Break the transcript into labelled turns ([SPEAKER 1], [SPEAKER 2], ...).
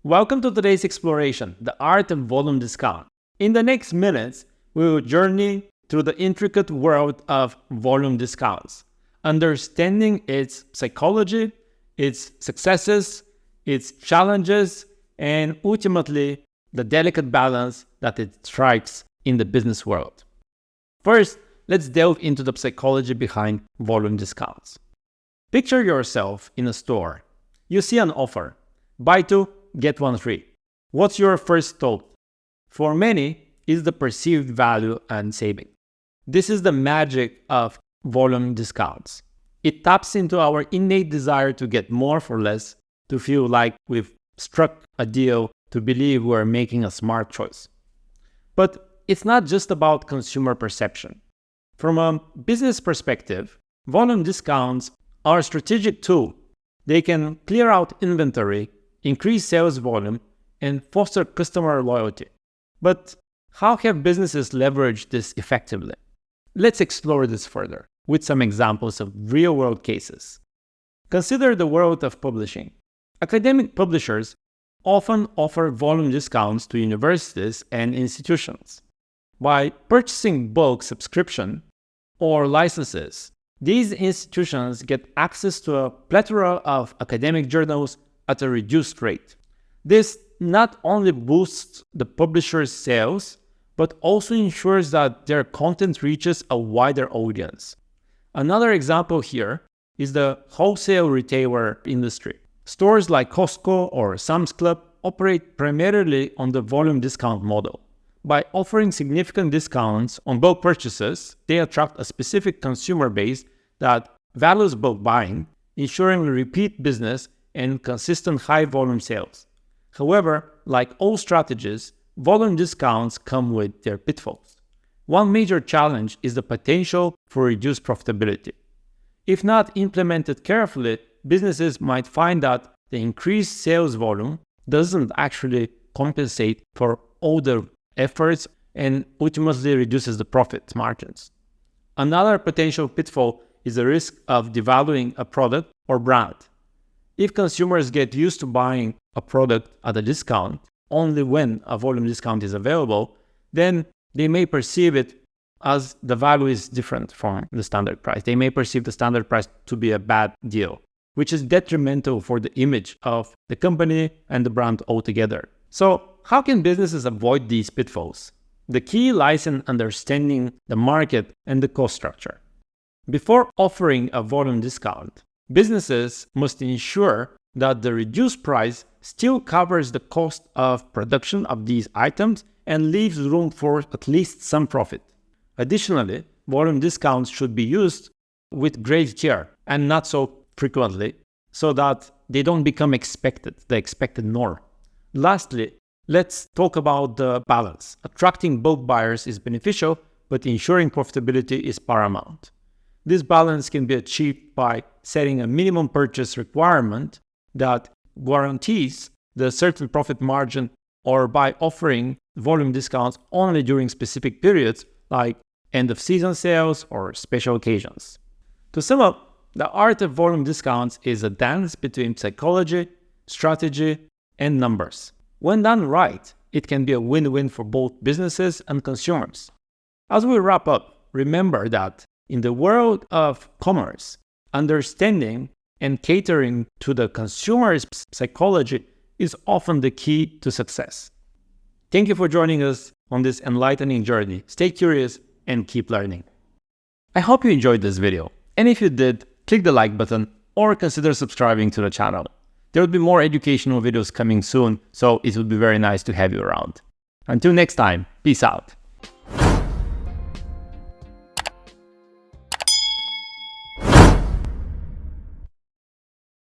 [SPEAKER 1] Welcome to today's exploration, the art of volume discount. In the next minutes, we will journey through the intricate world of volume discounts, understanding its psychology, its successes, its challenges, and ultimately the delicate balance that it strikes in the business world. First, let's delve into the psychology behind volume discounts. Picture yourself in a store. You see an offer, buy two, get one free. What's your first thought? For many, is the perceived value and saving. This is the magic of volume discounts. It taps into our innate desire to get more for less, to feel like we've struck a deal, to believe we're making a smart choice. But it's not just about consumer perception. From a business perspective, volume discounts are a strategic tool. They can clear out inventory, increase sales volume, and foster customer loyalty. But how have businesses leveraged this effectively? Let's explore this further with some examples of real-world cases. Consider the world of publishing. Academic publishers often offer volume discounts to universities and institutions. By purchasing bulk subscription or licenses, these institutions get access to a plethora of academic journals at a reduced rate. This not only boosts the publisher's sales, but also ensures that their content reaches a wider audience. Another example here is the wholesale retailer industry. Stores like Costco or Sam's Club operate primarily on the volume discount model. By offering significant discounts on bulk purchases, they attract a specific consumer base that values bulk buying, ensuring repeat business and consistent high-volume sales. However, like all strategies, volume discounts come with their pitfalls. One major challenge is the potential for reduced profitability. If not implemented carefully, businesses might find that the increased sales volume doesn't actually compensate for all the efforts and ultimately reduces the profit margins. Another potential pitfall is the risk of devaluing a product or brand. If consumers get used to buying a product at a discount only when a volume discount is available, then they may perceive it as the value is different from the standard price. They may perceive the standard price to be a bad deal, which is detrimental for the image of the company and the brand altogether. So, how can businesses avoid these pitfalls? The key lies in understanding the market and the cost structure. Before offering a volume discount, businesses must ensure that the reduced price still covers the cost of production of these items and leaves room for at least some profit. Additionally, volume discounts should be used with great care and not so frequently, so that they don't become the expected norm. Lastly, let's talk about the balance. Attracting bulk buyers is beneficial, but ensuring profitability is paramount. This balance can be achieved by setting a minimum purchase requirement that guarantees the certain profit margin, or by offering volume discounts only during specific periods like end of season sales or special occasions. To sum up, the art of volume discounts is a dance between psychology, strategy, and numbers. When done right, it can be a win-win for both businesses and consumers. As we wrap up, remember that in the world of commerce, understanding and catering to the consumer's psychology is often the key to success. Thank you for joining us on this enlightening journey. Stay curious and keep learning. I hope you enjoyed this video, and if you did, click the like button or consider subscribing to the channel. There will be more educational videos coming soon, so it would be very nice to have you around. Until next time, peace out.